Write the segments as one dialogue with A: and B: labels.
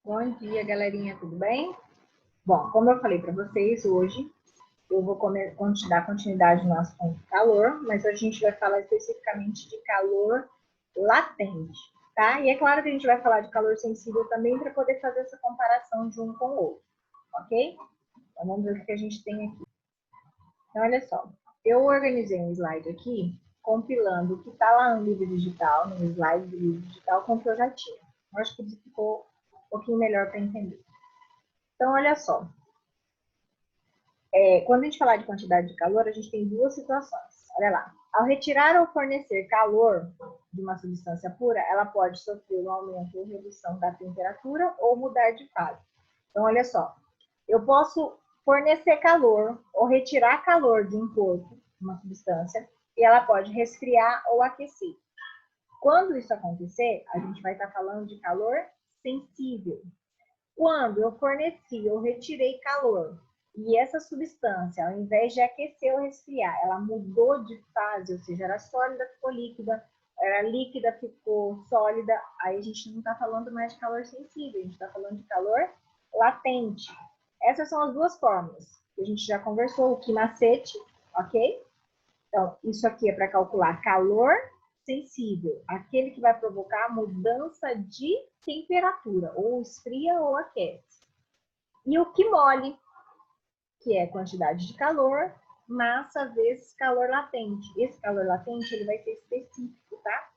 A: Bom dia, galerinha, tudo bem? Bom, como eu falei para vocês, hoje eu vou dar continuidade no assunto calor, mas hoje a gente vai falar especificamente de calor latente, tá? E é claro que a gente vai falar de calor sensível também para poder fazer essa comparação de um com o outro, ok? Então vamos ver o que a gente tem aqui. Então, olha só, eu organizei um slide aqui, compilando o que está lá no livro digital, no slide do livro digital, com o que eu já tinha. Eu acho que ficou um pouquinho melhor para entender. Então, olha só, quando a gente falar de quantidade de calor, a gente tem duas situações. Olha lá. Ao retirar ou fornecer calor de uma substância pura, ela pode sofrer um aumento ou redução da temperatura ou mudar de fase. Então, olha só. Eu posso fornecer calor ou retirar calor de um corpo, uma substância, e ela pode resfriar ou aquecer. Quando isso acontecer, a gente vai estar falando de calor sensível. Quando eu forneci ou retirei calor e essa substância, ao invés de aquecer ou resfriar, ela mudou de fase, ou seja, era sólida, ficou líquida, era líquida, ficou sólida, aí a gente não está falando mais de calor sensível, a gente está falando de calor latente. Essas são as duas formas. A gente já conversou, o que macete, ok? Então, isso aqui é para calcular calor sensível, aquele que vai provocar mudança de temperatura, ou esfria ou aquece. E o que mole, que é quantidade de calor, massa vezes calor latente. Esse calor latente ele vai ser específico, tá?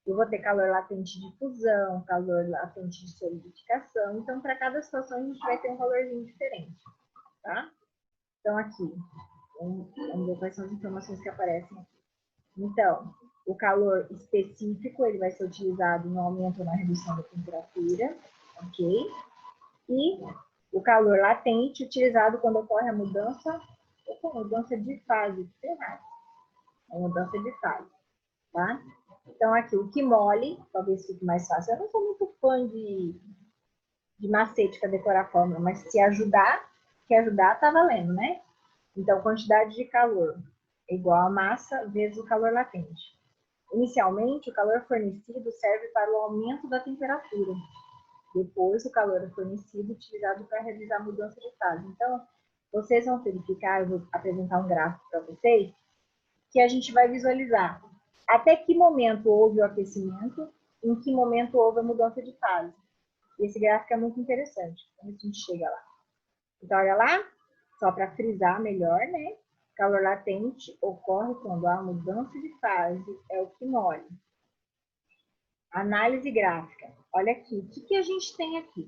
A: Eu vou ter calor latente de fusão, calor latente de solidificação. Então, para cada situação, a gente vai ter um valorzinho diferente, tá? Então, aqui, vamos ver quais são as informações que aparecem aqui. Então, o calor específico, ele vai ser utilizado no aumento ou na redução da temperatura, ok? E o calor latente, utilizado quando ocorre a mudança de fase, a mudança de fase, tá? Então, aqui, o que mole, talvez fique mais fácil. Eu não sou muito fã de macete para decorar a fórmula, mas se ajudar, quer ajudar, tá valendo, né? Então, quantidade de calor é igual a massa vezes o calor latente. Inicialmente, o calor fornecido serve para o aumento da temperatura. Depois, o calor é fornecido utilizado para realizar a mudança de fase. Então, vocês vão verificar, eu vou apresentar um gráfico para vocês, que a gente vai visualizar até que momento houve o aquecimento, em que momento houve a mudança de fase. E esse gráfico é muito interessante. Como a gente chega lá. Então, olha lá, só para frisar melhor, né? Calor latente ocorre quando há mudança de fase, é o que mole. Análise gráfica. Olha aqui, o que a gente tem aqui?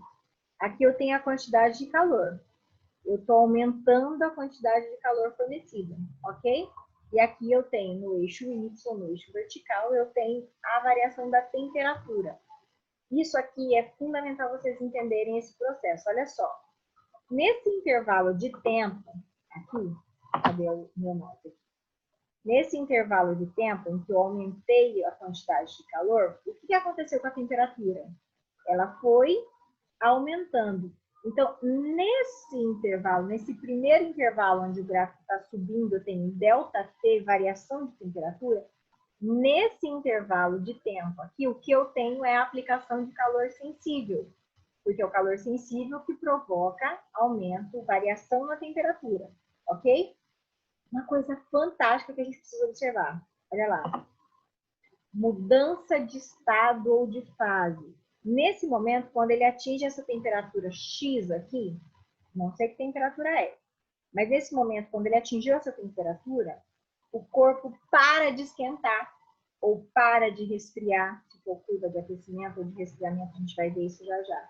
A: Aqui eu tenho a quantidade de calor. Eu estou aumentando a quantidade de calor fornecida, ok? E aqui eu tenho no eixo Y, no eixo vertical, eu tenho a variação da temperatura. Isso aqui é fundamental vocês entenderem esse processo. Olha só, nesse intervalo de tempo, aqui, cadê o meu nota aqui? Nesse intervalo de tempo em que eu aumentei a quantidade de calor, o que aconteceu com a temperatura? Ela foi aumentando. Então, nesse intervalo, nesse primeiro intervalo onde o gráfico está subindo, eu tenho delta T, variação de temperatura, nesse intervalo de tempo aqui, o que eu tenho é a aplicação de calor sensível, porque é o calor sensível que provoca aumento, variação na temperatura, ok? Uma coisa fantástica que a gente precisa observar. Olha lá. Mudança de estado ou de fase. Nesse momento, quando ele atinge essa temperatura X aqui, não sei que temperatura é, mas nesse momento, quando ele atingiu essa temperatura, o corpo para de esquentar ou para de resfriar, se for curva de aquecimento ou de resfriamento, a gente vai ver isso já já.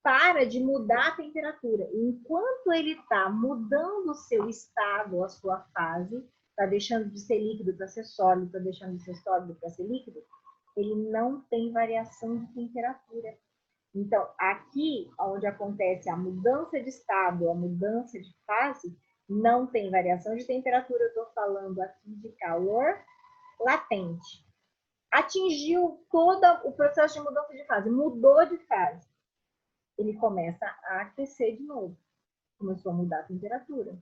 A: Para de mudar a temperatura. Enquanto ele está mudando o seu estado, a sua fase, está deixando de ser líquido para ser sólido, está deixando de ser sólido para ser líquido, ele não tem variação de temperatura. Então, aqui, onde acontece a mudança de estado, a mudança de fase, não tem variação de temperatura. Eu estou falando aqui de calor latente. Atingiu todo o processo de mudança de fase, mudou de fase. Ele começa a aquecer de novo. Começou a mudar a temperatura.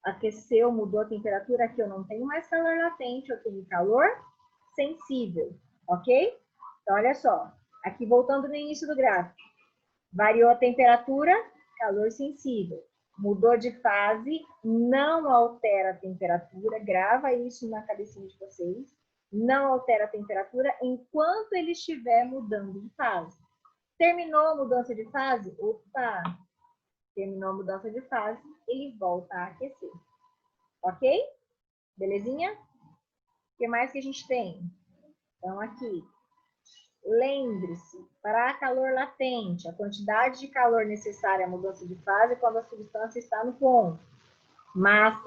A: Aqueceu, mudou a temperatura, aqui eu não tenho mais calor latente, eu tenho calor sensível, ok? Então, olha só, aqui voltando no início do gráfico. Variou a temperatura, calor sensível. Mudou de fase, não altera a temperatura. Grava isso na cabecinha de vocês. Não altera a temperatura enquanto ele estiver mudando de fase. Terminou a mudança de fase? Opa! Terminou a mudança de fase, ele volta a aquecer. Ok? Belezinha? O que mais que a gente tem? Então, aqui. Lembre-se, para calor latente, a quantidade de calor necessária à mudança de fase quando a substância está no ponto.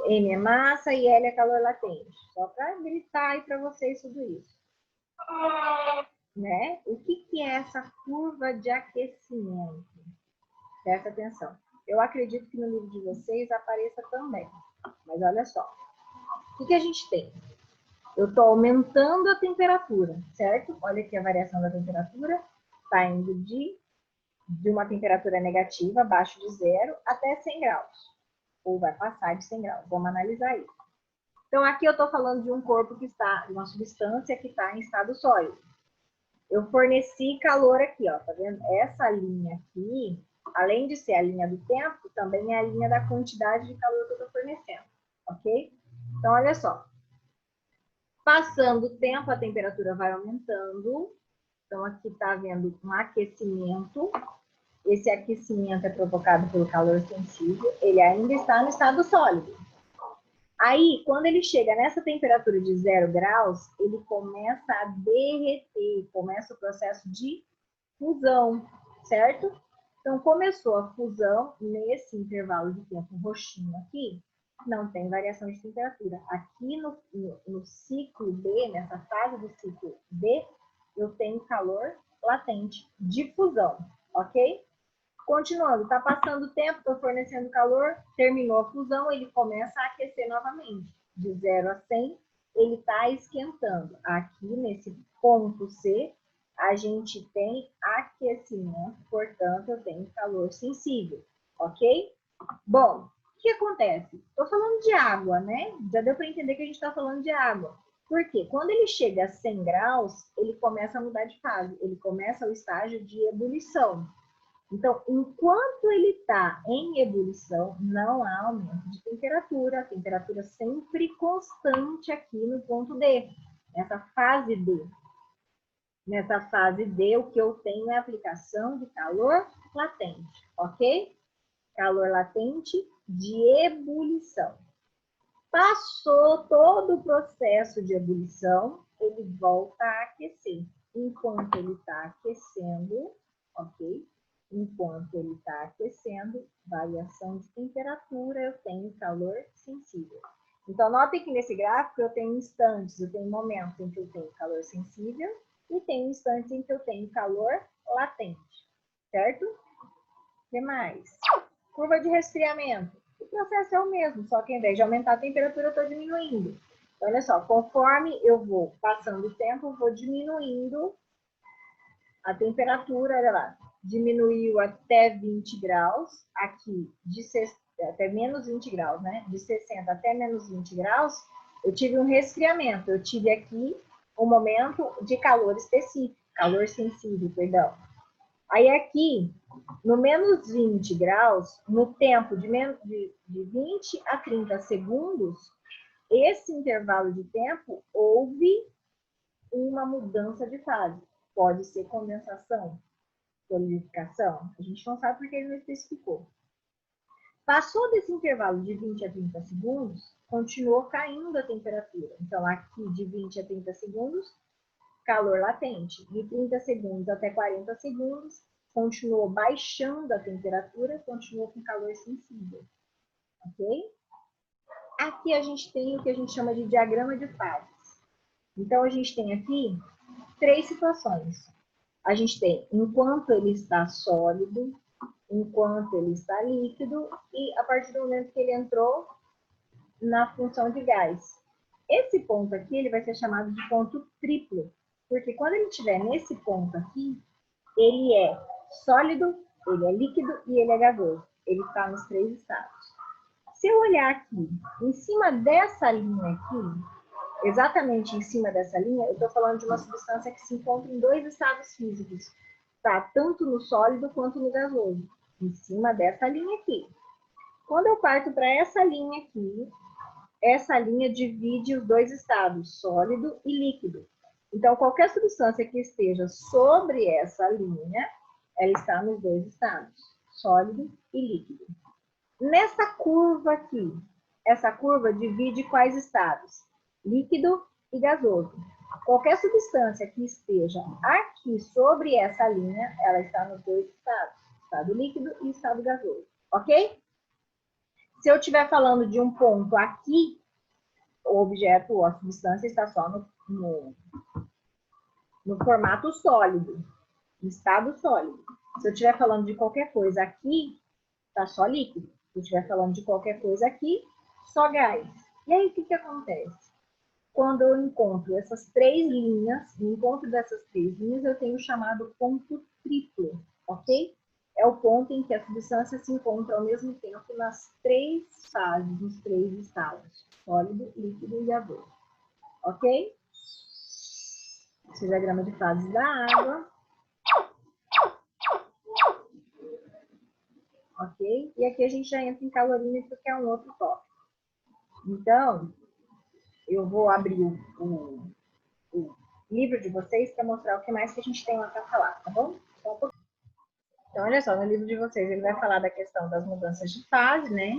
A: M é massa e L é calor latente. Só para gritar aí para vocês tudo isso. Né? O que é essa curva de aquecimento? Presta atenção. Eu acredito que no livro de vocês apareça também. Mas olha só. O que a gente tem? Eu estou aumentando a temperatura, certo? Olha aqui a variação da temperatura. Está indo de uma temperatura negativa, abaixo de 0, até 100 graus. Ou vai passar de 100 graus. Vamos analisar isso. Então, aqui eu estou falando de um corpo que está, de uma substância que está em estado sólido. Eu forneci calor aqui, ó. Tá vendo? Essa linha aqui, além de ser a linha do tempo, também é a linha da quantidade de calor que eu estou fornecendo. Ok? Então, olha só. Passando o tempo, a temperatura vai aumentando. Então, aqui está havendo um aquecimento. Esse aquecimento é provocado pelo calor sensível. Ele ainda está no estado sólido. Aí, quando ele chega nessa temperatura de 0 graus, ele começa a derreter. Começa o processo de fusão, certo? Então, começou a fusão nesse intervalo de tempo roxinho aqui. Não tem variação de temperatura. Aqui no ciclo B, nessa fase do ciclo B, eu tenho calor latente de fusão, ok? Continuando, está passando o tempo, estou fornecendo calor, terminou a fusão, ele começa a aquecer novamente. De 0 a 100, ele está esquentando. Aqui, nesse ponto C, a gente tem aquecimento, portanto, eu tenho calor sensível, ok? Bom, o que acontece? Estou falando de água, né? Já deu para entender que a gente está falando de água. Por quê? Quando ele chega a 100 graus, ele começa a mudar de fase. Ele começa o estágio de ebulição. Então, enquanto ele está em ebulição, não há aumento de temperatura. A temperatura sempre constante aqui no ponto D, nessa fase D. Nessa fase D, o que eu tenho é a aplicação de calor latente, ok? Calor latente de ebulição. Passou todo o processo de ebulição, ele volta a aquecer. Enquanto ele está aquecendo, ok? Enquanto ele está aquecendo, variação de temperatura, eu tenho calor sensível. Então, notem que nesse gráfico eu tenho instantes, eu tenho momentos em que eu tenho calor sensível e tem instantes em que eu tenho calor latente, certo? O que mais? Curva de resfriamento. O processo é o mesmo, só que ao invés de aumentar a temperatura, eu estou diminuindo. Então, olha só, conforme eu vou passando o tempo, eu vou diminuindo a temperatura, olha lá, diminuiu até 20 graus, aqui até menos 20 graus, né? De 60 até menos 20 graus, eu tive um resfriamento, eu tive aqui um momento de calor específico, calor sensível, perdão. Aí aqui, no menos 20 graus, no tempo de 20 a 30 segundos, esse intervalo de tempo, houve uma mudança de fase. Pode ser condensação, solidificação, a gente não sabe porque ele não especificou. Passou desse intervalo de 20 a 30 segundos, continuou caindo a temperatura. Então, aqui de 20 a 30 segundos, calor latente. De 30 segundos até 40 segundos, continuou baixando a temperatura, continuou com calor sensível. Ok? Aqui a gente tem o que a gente chama de diagrama de fases. Então, a gente tem aqui 3 situações. A gente tem enquanto ele está sólido, enquanto ele está líquido e a partir do momento que ele entrou na função de gás. Esse ponto aqui ele vai ser chamado de ponto triplo, porque quando ele estiver nesse ponto aqui, ele é sólido, ele é líquido e ele é gasoso. Ele está nos 3 estados. Se eu olhar aqui, em cima dessa linha aqui, exatamente em cima dessa linha, eu estou falando de uma substância que se encontra em 2 estados físicos. está tanto no sólido quanto no gasoso, em cima dessa linha aqui. Quando eu parto para essa linha aqui, essa linha divide os dois estados, sólido e líquido. Então, qualquer substância que esteja sobre essa linha, ela está nos dois estados, sólido e líquido. Nessa curva aqui, essa curva divide quais estados? Líquido e gasoso. Qualquer substância que esteja aqui sobre essa linha, ela está nos dois estados, estado líquido e estado gasoso, ok? Se eu estiver falando de um ponto aqui, o objeto ou a substância está só no formato sólido, no estado sólido. Se eu estiver falando de qualquer coisa aqui, está só líquido. Se eu estiver falando de qualquer coisa aqui, só gás. E aí, o que acontece? Quando eu encontro essas três linhas, no encontro dessas três linhas, eu tenho o chamado ponto triplo, ok? É o ponto em que a substância se encontra ao mesmo tempo nas três fases, nos três estados, sólido, líquido e gasoso, ok? Esse é o diagrama de fases da água. Ok? E aqui a gente já entra em calorímetro, que é um outro tópico. Então, eu vou abrir o livro de vocês para mostrar o que mais que a gente tem lá para falar, tá bom? Então, olha só, no livro de vocês ele vai falar da questão das mudanças de fase, né?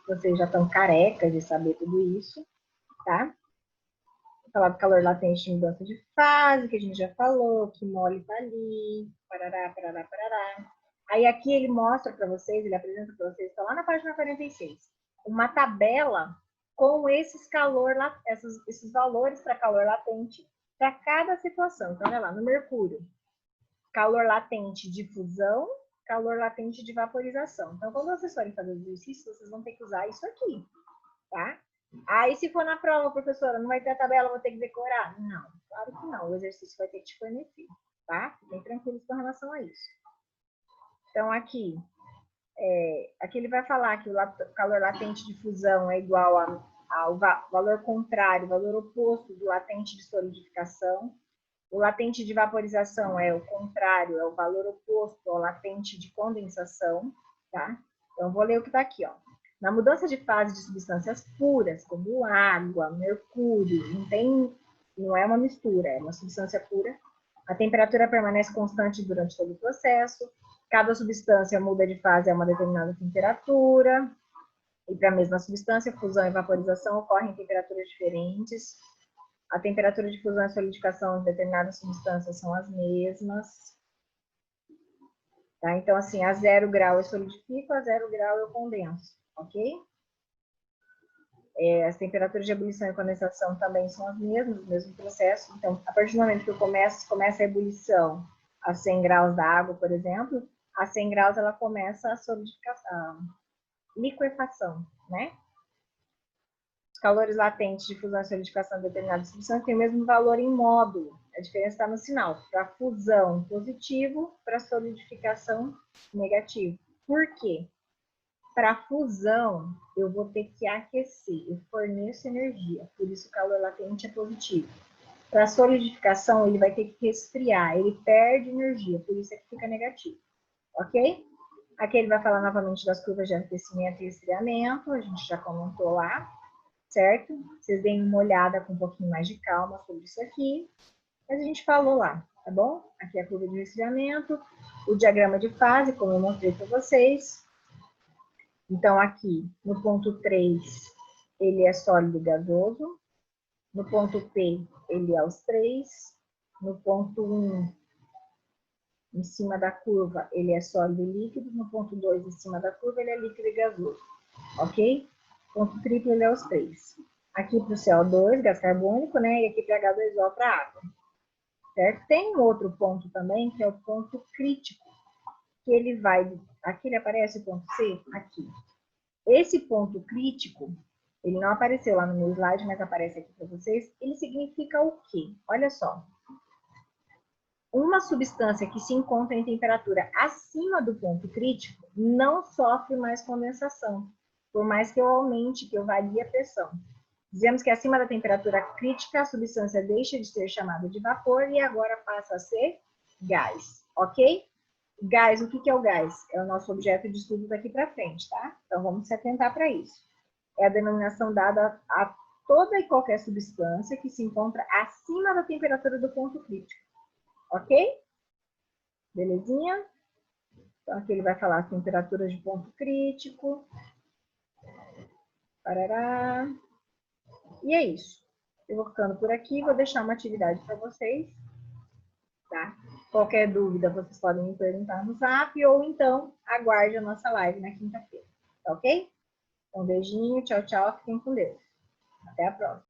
A: Vocês já estão carecas de saber tudo isso, tá? Vou falar do calor latente de mudança de fase, que a gente já falou, que mole tá ali, parará, parará, parará. Aí aqui ele mostra para vocês, ele apresenta para vocês, está lá na página 46, uma tabela com esses valores para calor latente para cada situação. Então, olha lá, no mercúrio, calor latente de fusão, calor latente de vaporização. Então, quando vocês forem fazer os exercícios, vocês vão ter que usar isso aqui, tá? Aí, se for na prova, professora, não vai ter a tabela, vou ter que decorar? Não, claro que não. O exercício vai ter que te fornecer, tá? Fiquem tranquilos com relação a isso. Então, aqui ele vai falar que o calor latente de fusão é igual ao valor contrário, valor oposto do latente de solidificação. O latente de vaporização é o contrário, é o valor oposto ao latente de condensação, tá? Então, vou ler o que está aqui, ó. Na mudança de fase de substâncias puras, como água, mercúrio, não é uma mistura, é uma substância pura, a temperatura permanece constante durante todo o processo, cada substância muda de fase a uma determinada temperatura, e para a mesma substância, fusão e vaporização ocorrem em temperaturas diferentes. A temperatura de fusão e solidificação de determinadas substâncias são as mesmas. Tá? Então, assim, a 0 grau eu solidifico, a 0 grau eu condenso, ok? As temperaturas de ebulição e condensação também são as mesmas, o mesmo processo. Então, a partir do momento que eu começa a ebulição a 100 graus da água, por exemplo, a 100 graus ela começa a solidificação, a liquefação, né? Os calores latentes de fusão e solidificação de determinadas substâncias têm o mesmo valor em módulo. A diferença está no sinal. Para fusão, positivo, para solidificação, negativo. Por quê? Para fusão, eu vou ter que aquecer, eu forneço energia, por isso o calor latente é positivo. Para solidificação, ele vai ter que resfriar, ele perde energia, por isso é que fica negativo, ok? Aqui ele vai falar novamente das curvas de aquecimento e resfriamento, a gente já comentou lá, certo? Vocês deem uma olhada com um pouquinho mais de calma sobre isso aqui, mas a gente falou lá, tá bom? Aqui é a curva de resfriamento, o diagrama de fase, como eu mostrei para vocês. Então, aqui, no ponto 3, ele é sólido e gasoso. No ponto P, ele é os 3. No ponto 1, em cima da curva, ele é sólido e líquido. No ponto 2, em cima da curva, ele é líquido e gasoso. Ok? Ponto triplo, ele é os 3. Aqui para o CO2, gás carbônico, né? E aqui para H2O, para água. Certo? Tem um outro ponto também, que é o ponto crítico. Que ele vai... Aqui ele aparece o ponto C? Aqui. Esse ponto crítico, ele não apareceu lá no meu slide, mas aparece aqui para vocês. Ele significa o quê? Olha só. Uma substância que se encontra em temperatura acima do ponto crítico não sofre mais condensação, por mais que eu aumente, que eu varie a pressão. Dizemos que acima da temperatura crítica, a substância deixa de ser chamada de vapor e agora passa a ser gás, ok? Gás, o que que é o gás? É o nosso objeto de estudo daqui para frente, tá? Então, vamos se atentar para isso. É a denominação dada a toda e qualquer substância que se encontra acima da temperatura do ponto crítico. Ok? Belezinha? Então, aqui ele vai falar as temperaturas de ponto crítico. Parará. E é isso. Eu vou ficando por aqui, vou deixar uma atividade para vocês. Tá? Qualquer dúvida, vocês podem me perguntar no Zap ou então aguarde a nossa live na quinta-feira. Tá ok? Um beijinho, tchau, tchau, fiquem com Deus. Até a próxima.